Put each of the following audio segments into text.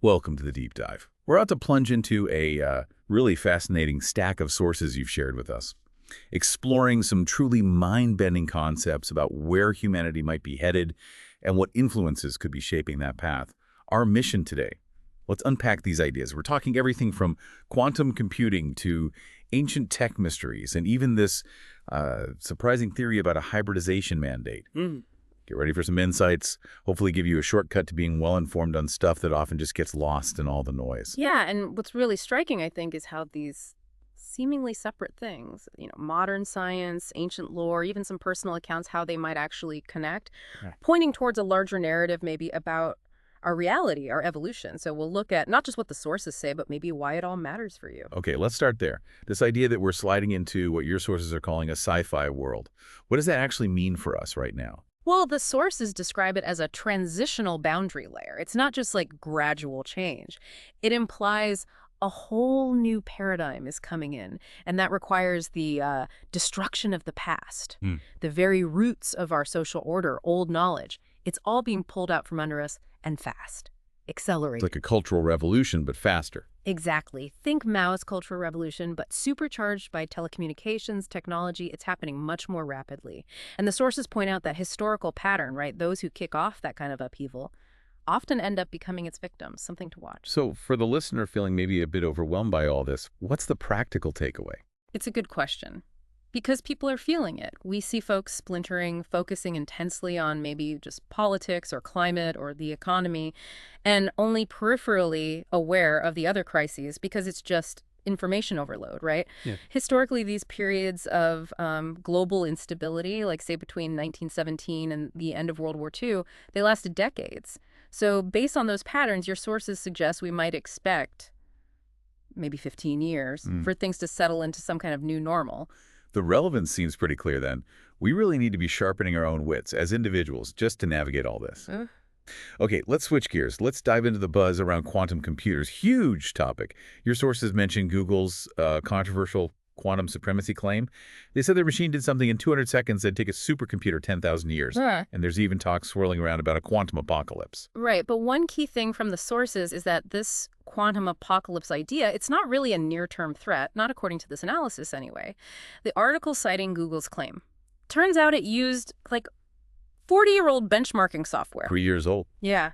Welcome to the deep dive. We're about to plunge into a really fascinating stack of sources you've shared with us, exploring some truly mind-bending concepts about where humanity might be headed and what influences could be shaping that path. Our mission today, let's unpack these ideas. We're talking everything from quantum computing to ancient tech mysteries and even this surprising theory about a hybridization mandate. Get ready for some insights, hopefully give you a shortcut to being well-informed on stuff that often just gets lost in all the noise. Yeah, and what's really striking, I think, is how these seemingly separate things, modern science, ancient lore, even some personal accounts, how they might actually connect, Right. pointing towards a larger narrative maybe about our reality, our evolution. So we'll look at not just what the sources say, but maybe why it all matters for you. Okay, let's start there. This idea that we're sliding into what your sources are calling a sci-fi world. What does that actually mean for us right now? Well, the sources describe it as a transitional boundary layer. It's not just like gradual change. It implies a whole new paradigm is coming in, and that requires the destruction of the past, the very roots of our social order, old knowledge. It's all being pulled out from under us and fast, It's accelerated. like a cultural revolution, but faster. Exactly. Think Mao's Cultural Revolution, but supercharged by telecommunications, technology. It's happening much more rapidly. And the sources point out that historical pattern, right? Those who kick off that kind of upheaval often end up becoming its victims. Something to watch. So for the listener feeling maybe a bit overwhelmed by all this, what's the practical takeaway? It's a good question. Because people are feeling it. We see folks splintering, focusing intensely on maybe just politics or climate or the economy, and only peripherally aware of the other crises because it's just information overload, right? Yeah. Historically, these periods of global instability, like say between 1917 and the end of World War II, they lasted decades. So based on those patterns, your sources suggest we might expect maybe 15 years for things to settle into some kind of new normal. The relevance seems pretty clear then. We really need to be sharpening our own wits as individuals just to navigate all this. Okay, let's switch gears. Let's dive into the buzz around quantum computers. Huge topic. Your sources mentioned Google's controversial quantum supremacy claim. They said their machine did something in 200 seconds that'd take a supercomputer 10,000 years. And there's even talk swirling around about a quantum apocalypse. Right, but one key thing from the sources is that this quantum apocalypse idea, it's not really a near-term threat, not according to this analysis anyway. The article citing Google's claim. Turns out it used, like, 40-year-old benchmarking software. 3 years old. Yeah.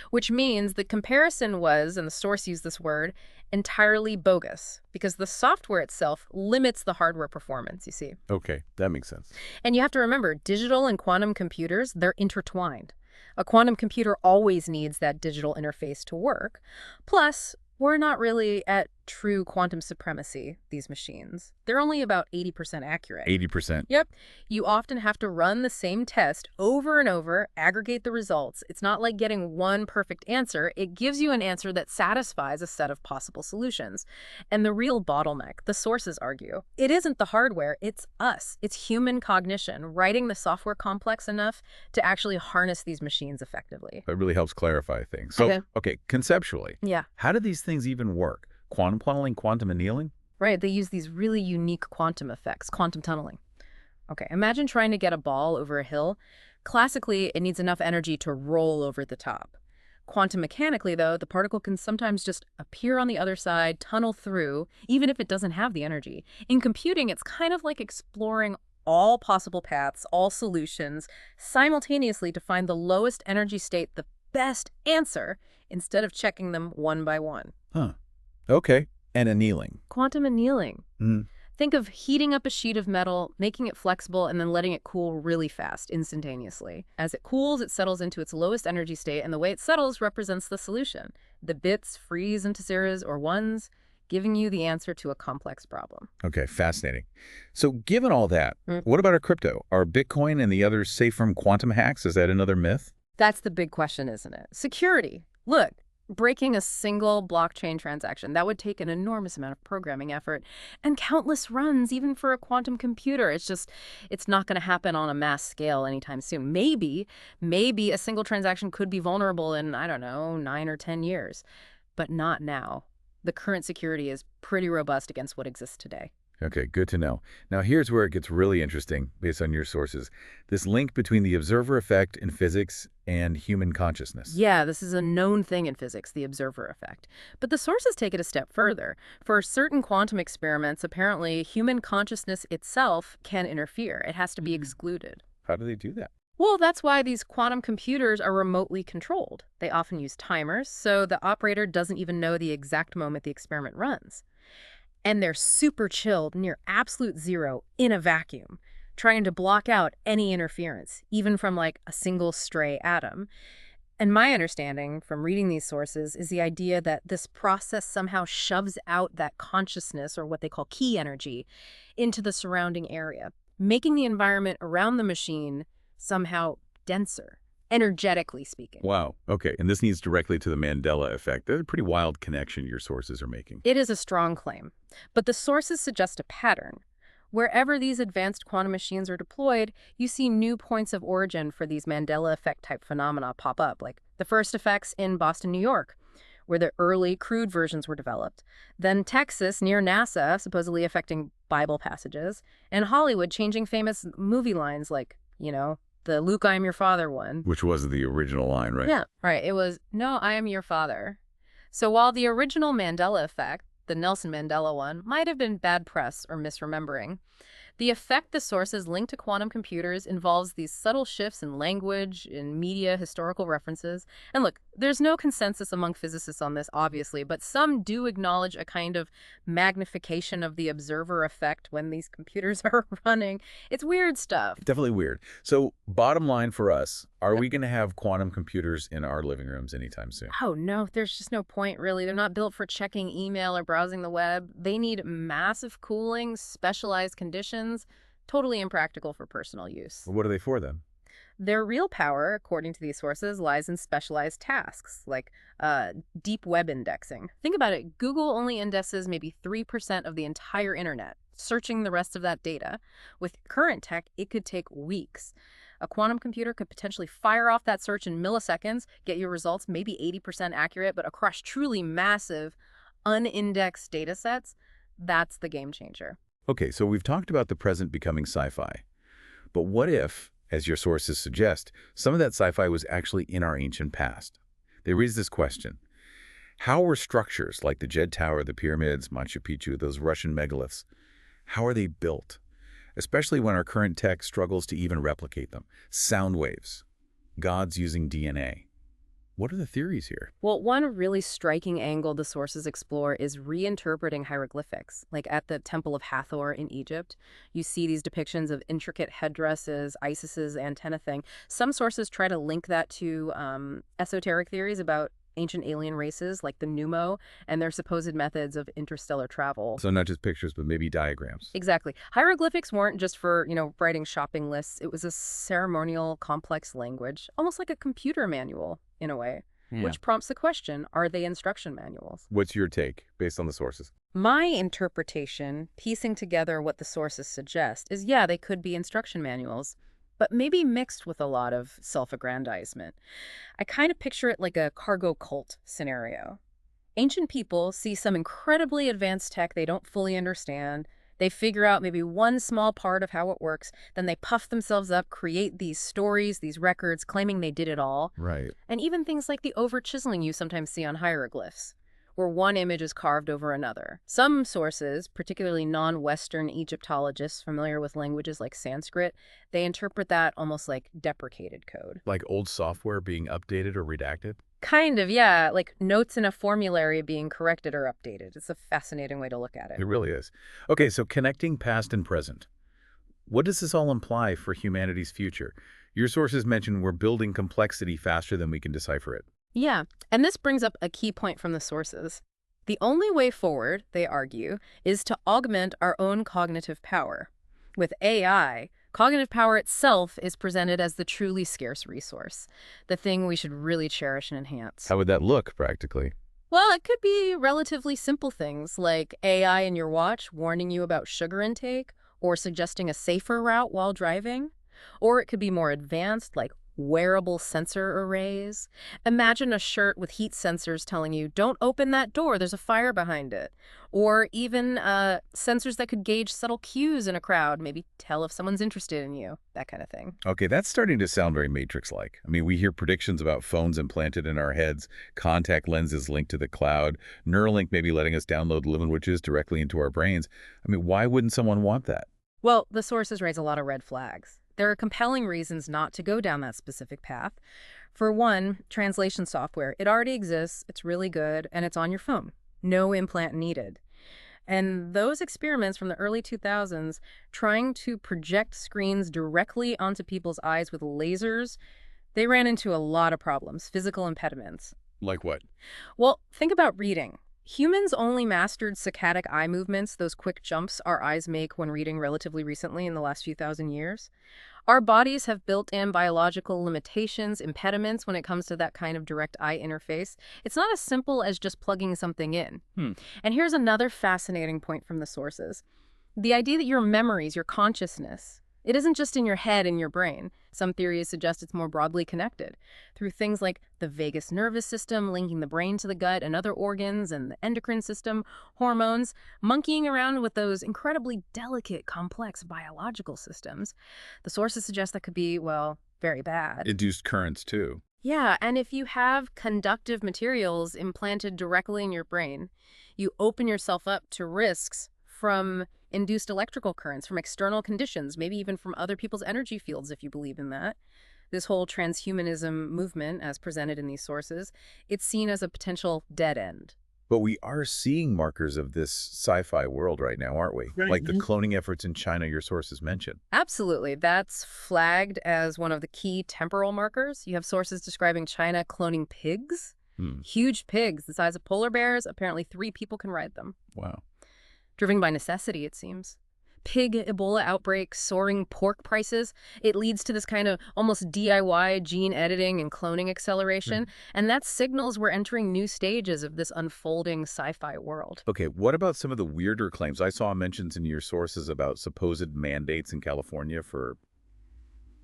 Which means the comparison was, and the source used this word, entirely bogus, because the software itself limits the hardware performance, you see. Okay, that makes sense. And you have to remember, digital and quantum computers, they're intertwined. A quantum computer always needs that digital interface to work. Plus, we're not really at true quantum supremacy, these machines. They're only about 80% accurate. 80%. Yep. You often have to run the same test over and over, aggregate the results. It's not like getting one perfect answer. It gives you an answer that satisfies a set of possible solutions. And the real bottleneck, the sources argue, it isn't the hardware, it's us. It's human cognition, writing the software complex enough to actually harness these machines effectively. That really helps clarify things. So, okay, conceptually, Yeah. how do these things even work? Quantum tunneling, quantum annealing? Right, they use these really unique quantum effects, quantum tunneling. Okay, imagine trying to get a ball over a hill. Classically, it needs enough energy to roll over the top. Quantum mechanically, though, the particle can sometimes just appear on the other side, tunnel through, even if it doesn't have the energy. In computing, it's kind of like exploring all possible paths, all solutions, simultaneously to find the lowest energy state, the best answer, instead of checking them one by one. Huh. Okay. And annealing. Quantum annealing. Think of heating up a sheet of metal, making it flexible, and then letting it cool really fast, instantaneously. As it cools, it settles into its lowest energy state, and the way it settles represents the solution. The bits freeze into zeros or ones, giving you the answer to a complex problem. Okay, fascinating. So given all that, what about our crypto? Are Bitcoin and the others safe from quantum hacks? Is that another myth? That's the big question, isn't it? Security. Look, breaking a single blockchain transaction, that would take an enormous amount of programming effort and countless runs, even for a quantum computer. It's not going to happen on a mass scale anytime soon. Maybe a single transaction could be vulnerable in, I don't know, 9 or 10 years, but not now. The current security is pretty robust against what exists today. Okay, good to know. Now here's where it gets really interesting, based on your sources. This link between the observer effect in physics and human consciousness. Yeah, this is a known thing in physics, the observer effect. But the sources take it a step further. For certain quantum experiments, apparently human consciousness itself can interfere. It has to be excluded. How do they do that? Well, that's why these quantum computers are remotely controlled. They often use timers, so the operator doesn't even know the exact moment the experiment runs. And they're super chilled, near absolute zero, in a vacuum, trying to block out any interference, even from like a single stray atom. And my understanding from reading these sources is the idea that this process somehow shoves out that consciousness, or what they call key energy, into the surrounding area, making the environment around the machine somehow denser, energetically speaking. Wow. Okay, and this leads directly to the Mandela effect. That's a pretty wild connection your sources are making. It is a strong claim, but the sources suggest a pattern. Wherever these advanced quantum machines are deployed, you see new points of origin for these Mandela effect type phenomena pop up, like the first effects in Boston, New York, where the early crude versions were developed. Then Texas, near NASA, supposedly affecting Bible passages, and Hollywood changing famous movie lines like, the Luke, I am your father one. Which was the original line, right? Yeah, right. It was, no, I am your father. So while the original Mandela effect, the Nelson Mandela one, might have been bad press or misremembering, the effect the sources link to quantum computers involves these subtle shifts in language, in media, historical references. And look, there's no consensus among physicists on this, obviously, but some do acknowledge a kind of magnification of the observer effect when these computers are running. It's weird stuff. Definitely weird. So bottom line for us, are we going to have quantum computers in our living rooms anytime soon? Oh, no, there's just no point, really. They're not built for checking email or browsing the web. They need massive cooling, specialized conditions, totally impractical for personal use. What are they for then? Their real power, according to these sources, lies in specialized tasks, like deep web indexing. Think about it. Google only indexes maybe 3% of the entire internet, searching the rest of that data. With current tech, it could take weeks. A quantum computer could potentially fire off that search in milliseconds, get your results maybe 80% accurate, but across truly massive, unindexed data sets, that's the game changer. Okay, so we've talked about the present becoming sci-fi. But what if, as your sources suggest, some of that sci-fi was actually in our ancient past? They raise this question. How were structures like the Jed Tower, the pyramids, Machu Picchu, those Russian megaliths, how are they built? Especially when our current tech struggles to even replicate them. Sound waves, gods using DNA. What are the theories here? Well, one really striking angle the sources explore is reinterpreting hieroglyphics. Like at the Temple of Hathor in Egypt, you see these depictions of intricate headdresses, Isis's antenna thing. Some sources try to link that to esoteric theories about ancient alien races like the Pneumo and their supposed methods of interstellar travel. So not just pictures, but maybe diagrams. Exactly. Hieroglyphics weren't just for, writing shopping lists. It was a ceremonial, complex language, almost like a computer manual in a way, which prompts the question, are they instruction manuals? What's your take based on the sources? My interpretation, piecing together what the sources suggest, is yeah, they could be instruction manuals, but maybe mixed with a lot of self-aggrandizement. I kind of picture it like a cargo cult scenario. Ancient people see some incredibly advanced tech they don't fully understand. They figure out maybe one small part of how it works, then they puff themselves up, create these stories, these records, claiming they did it all. Right. And even things like the over-chiseling you sometimes see on hieroglyphs, where one image is carved over another. Some sources, particularly non-Western Egyptologists familiar with languages like Sanskrit, they interpret that almost like deprecated code. Like old software being updated or redacted? Kind of, yeah, like notes in a formulary being corrected or updated. It's a fascinating way to look at it. It really is. Okay, so connecting past and present. What does this all imply for humanity's future? Your sources mention we're building complexity faster than we can decipher it. Yeah, and this brings up a key point from the sources. The only way forward, they argue, is to augment our own cognitive power. With AI, cognitive power itself is presented as the truly scarce resource, the thing we should really cherish and enhance. How would that look, practically? Well, it could be relatively simple things like AI in your watch warning you about sugar intake or suggesting a safer route while driving. Or it could be more advanced, like wearable sensor arrays. Imagine a shirt with heat sensors telling you, don't open that door, there's a fire behind it. Or even sensors that could gauge subtle cues in a crowd, maybe tell if someone's interested in you, that kind of thing. Okay, that's starting to sound very Matrix-like. I mean, we hear predictions about phones implanted in our heads, contact lenses linked to the cloud, Neuralink maybe letting us download languages directly into our brains. I mean, why wouldn't someone want that? Well, the sources raise a lot of red flags. There are compelling reasons not to go down that specific path. For one, translation software. It already exists, it's really good, and it's on your phone. No implant needed. And those experiments from the early 2000s, trying to project screens directly onto people's eyes with lasers, they ran into a lot of problems, physical impediments. Like what? Well, think about reading. Humans only mastered saccadic eye movements, those quick jumps our eyes make when reading relatively recently in the last few thousand years. Our bodies have built-in biological limitations, impediments when it comes to that kind of direct eye interface. It's not as simple as just plugging something in. And here's another fascinating point from the sources. The idea that your memories, your consciousness, it isn't just in your head and your brain. Some theories suggest it's more broadly connected through things like the vagus nervous system linking the brain to the gut and other organs, and the endocrine system, hormones, monkeying around with those incredibly delicate, complex biological systems. The sources suggest that could be, well, very bad. Induced currents, too. Yeah, and if you have conductive materials implanted directly in your brain, you open yourself up to risks from induced electrical currents, from external conditions, maybe even from other people's energy fields, if you believe in that. This whole transhumanism movement, as presented in these sources, it's seen as a potential dead end. But we are seeing markers of this sci-fi world right now, aren't we? Right. Like the cloning efforts in China your sources mentioned. Absolutely. That's flagged as one of the key temporal markers. You have sources describing China cloning pigs. Huge pigs, the size of polar bears. Apparently 3 people can ride them. Wow. Driven by necessity, it seems. Pig Ebola outbreaks, soaring pork prices. It leads to this kind of almost DIY gene editing and cloning acceleration. And that signals we're entering new stages of this unfolding sci-fi world. Okay, what about some of the weirder claims? I saw mentions in your sources about supposed mandates in California for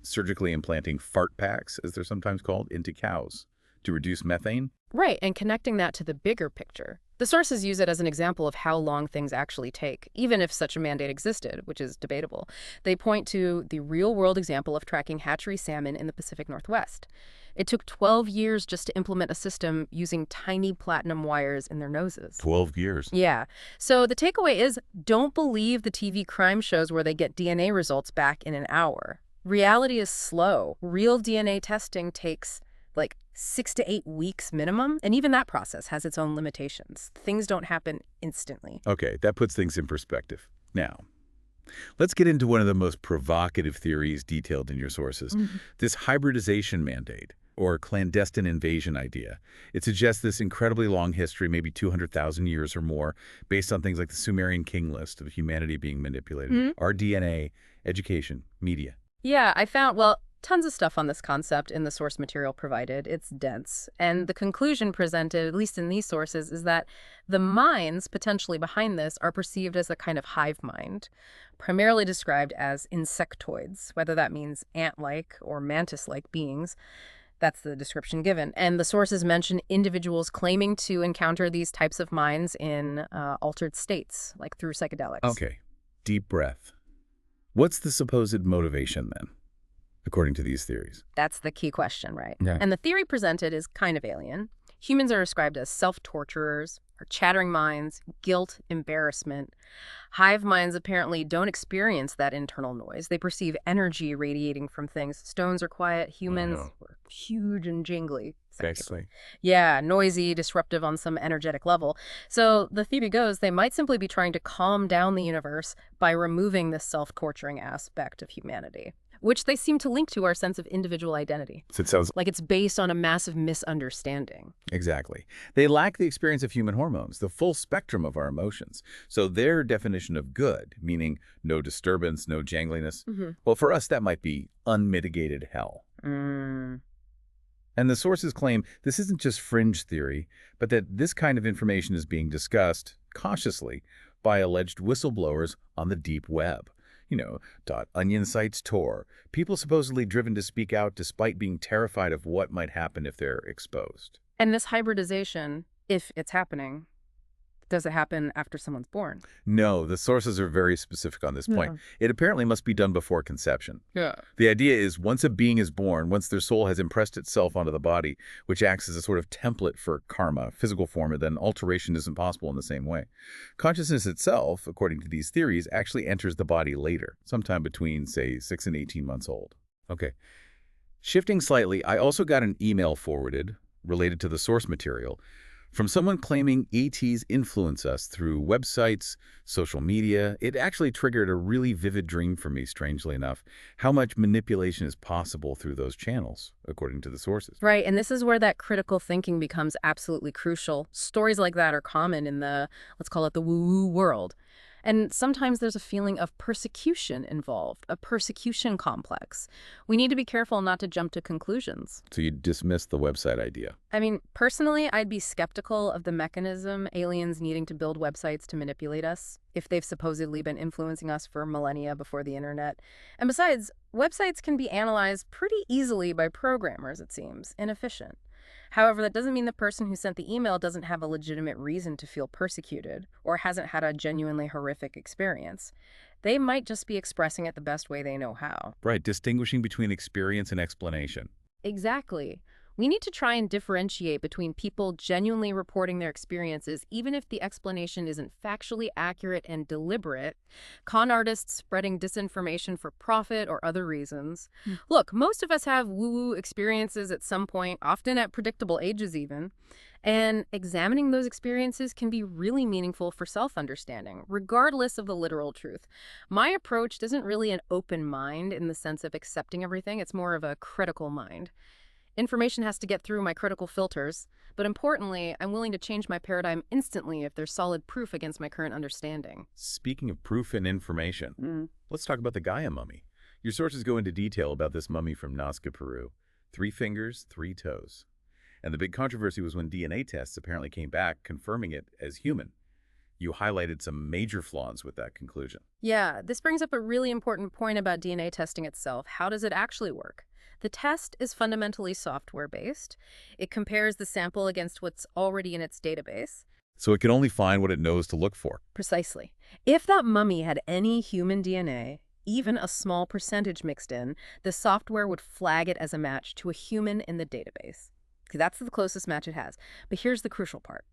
surgically implanting fart packs, as they're sometimes called, into cows to reduce methane. Right, and connecting that to the bigger picture. The sources use it as an example of how long things actually take, even if such a mandate existed, which is debatable. They point to the real-world example of tracking hatchery salmon in the Pacific Northwest. It took 12 years just to implement a system using tiny platinum wires in their noses. 12 years. Yeah. So the takeaway is, don't believe the TV crime shows where they get DNA results back in an hour. Reality is slow. Real DNA testing takes like 6 to 8 weeks minimum, and even that process has its own limitations. Things don't happen instantly. Okay, that puts things in perspective. Now, let's get into one of the most provocative theories detailed in your sources. This hybridization mandate, or clandestine invasion idea. It suggests this incredibly long history, maybe 200,000 years or more, based on things like the Sumerian king list of humanity being manipulated, our DNA, education, media. Yeah, I found, well, tons of stuff on this concept in the source material provided. It's dense. And the conclusion presented, at least in these sources, is that the minds potentially behind this are perceived as a kind of hive mind, primarily described as insectoids, whether that means ant-like or mantis-like beings. That's the description given. And the sources mention individuals claiming to encounter these types of minds in altered states, like through psychedelics. Okay, deep breath. What's the supposed motivation then, according to these theories? That's the key question, right? Yeah. And the theory presented is kind of alien. Humans are described as self-torturers, or chattering minds, guilt, embarrassment. Hive minds apparently don't experience that internal noise. They perceive energy radiating from things. Stones are quiet. Humans were huge and jingly. Basically. Yeah, noisy, disruptive on some energetic level. So the theory goes they might simply be trying to calm down the universe by removing this self-torturing aspect of humanity, which they seem to link to our sense of individual identity. So it sounds like it's based on a massive misunderstanding. Exactly. They lack the experience of human hormones, the full spectrum of our emotions. So their definition of good, meaning no disturbance, no jangliness, well, for us, that might be unmitigated hell. And the sources claim this isn't just fringe theory, but that this kind of information is being discussed cautiously by alleged whistleblowers on the deep web. .onion sites Tor. People supposedly driven to speak out despite being terrified of what might happen if they're exposed. And this hybridization, if it's happening, does it happen after someone's born? No, the sources are very specific on this point. Yeah. It apparently must be done before conception. Yeah. The idea is once a being is born, once their soul has impressed itself onto the body, which acts as a sort of template for karma, physical form, then alteration isn't possible in the same way. Consciousness itself, according to these theories, actually enters the body later, sometime between, say, 6 and 18 months old. Okay. Shifting slightly, I also got an email forwarded, related to the source material, from someone claiming ETs influence us through websites, social media. It actually triggered a really vivid dream for me, strangely enough, how much manipulation is possible through those channels, according to the sources. Right, and this is where that critical thinking becomes absolutely crucial. Stories like that are common in the, let's call it the woo-woo world. And sometimes there's a feeling of persecution involved, a persecution complex. We need to be careful not to jump to conclusions. So you dismiss the website idea. I mean, personally, I'd be skeptical of the mechanism, aliens needing to build websites to manipulate us, if they've supposedly been influencing us for millennia before the internet. And besides, websites can be analyzed pretty easily by programmers, it seems, inefficient. However, that doesn't mean the person who sent the email doesn't have a legitimate reason to feel persecuted or hasn't had a genuinely horrific experience. They might just be expressing it the best way they know how. Right, distinguishing between experience and explanation. Exactly. We need to try and differentiate between people genuinely reporting their experiences, even if the explanation isn't factually accurate and deliberate, con artists spreading disinformation for profit or other reasons. Look, most of us have woo-woo experiences at some point, often at predictable ages even, and examining those experiences can be really meaningful for self-understanding, regardless of the literal truth. My approach isn't really an open mind in the sense of accepting everything, it's more of a critical mind. Information has to get through my critical filters, but importantly, I'm willing to change my paradigm instantly if there's solid proof against my current understanding. Speaking of proof and information, let's talk about the Gaia mummy. Your sources go into detail about this mummy from Nazca, Peru. 3 fingers, 3 toes. And the big controversy was when DNA tests apparently came back confirming it as human. You highlighted some major flaws with that conclusion. Yeah, this brings up a really important point about DNA testing itself. How does it actually work? The test is fundamentally software-based. It compares the sample against what's already in its database. So it can only find what it knows to look for. Precisely. If that mummy had any human DNA, even a small percentage mixed in, the software would flag it as a match to a human in the database. That's the closest match it has. But here's the crucial part.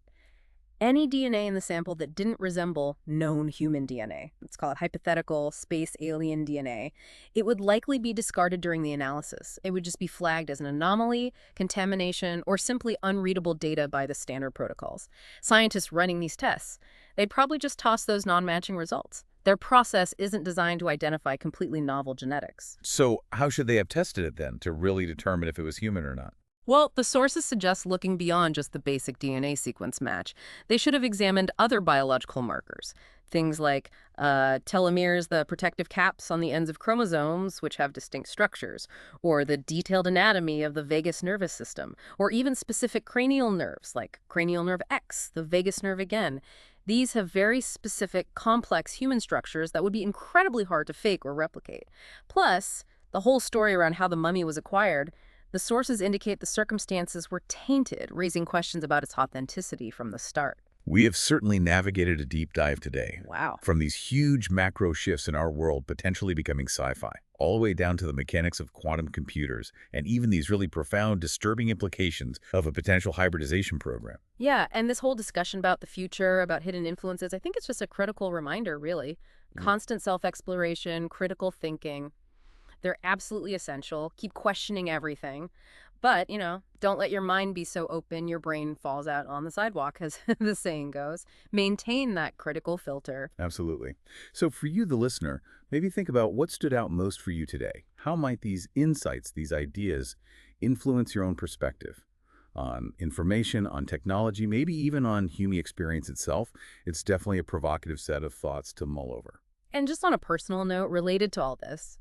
Any DNA in the sample that didn't resemble known human DNA, let's call it hypothetical space alien DNA, it would likely be discarded during the analysis. It would just be flagged as an anomaly, contamination, or simply unreadable data by the standard protocols. Scientists running these tests, they'd probably just toss those non-matching results. Their process isn't designed to identify completely novel genetics. So how should they have tested it then to really determine if it was human or not? Well, the sources suggest looking beyond just the basic DNA sequence match. They should have examined other biological markers, things like telomeres, the protective caps on the ends of chromosomes, which have distinct structures, or the detailed anatomy of the vagus nervous system, or even specific cranial nerves, like cranial nerve X, the vagus nerve again. These have very specific, complex human structures that would be incredibly hard to fake or replicate. Plus, the whole story around how the mummy was acquired, the sources indicate the circumstances were tainted, raising questions about its authenticity from the start. We have certainly navigated a deep dive today. Wow. From these huge macro shifts in our world potentially becoming sci-fi, all the way down to the mechanics of quantum computers, and even these really profound, disturbing implications of a potential hybridization program. Yeah, and this whole discussion about the future, about hidden influences, I think it's just a critical reminder, really. Constant self-exploration, critical thinking. They're absolutely essential. Keep questioning everything. But, don't let your mind be so open your brain falls out on the sidewalk, as the saying goes. Maintain that critical filter. Absolutely. So for you, the listener, maybe think about what stood out most for you today. How might these insights, these ideas, influence your own perspective on information, on technology, maybe even on human experience itself? It's definitely a provocative set of thoughts to mull over. And just on a personal note related to all this,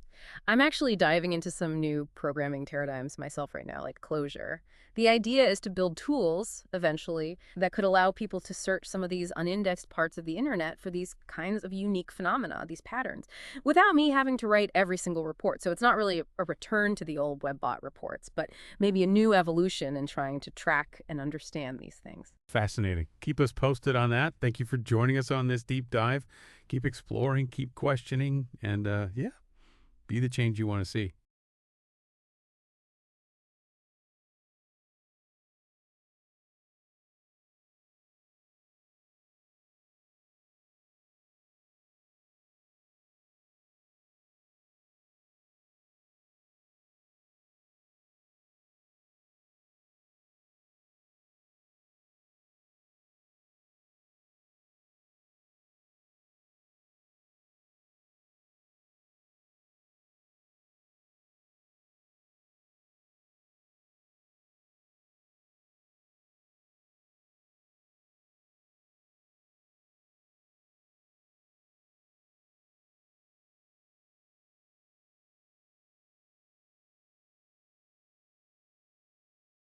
I'm actually diving into some new programming paradigms myself right now, like Clojure. The idea is to build tools, eventually, that could allow people to search some of these unindexed parts of the internet for these kinds of unique phenomena, these patterns, without me having to write every single report. So it's not really a return to the old WebBot reports, but maybe a new evolution in trying to track and understand these things. Fascinating. Keep us posted on that. Thank you for joining us on this deep dive. Keep exploring, keep questioning, and yeah, be the change you want to see.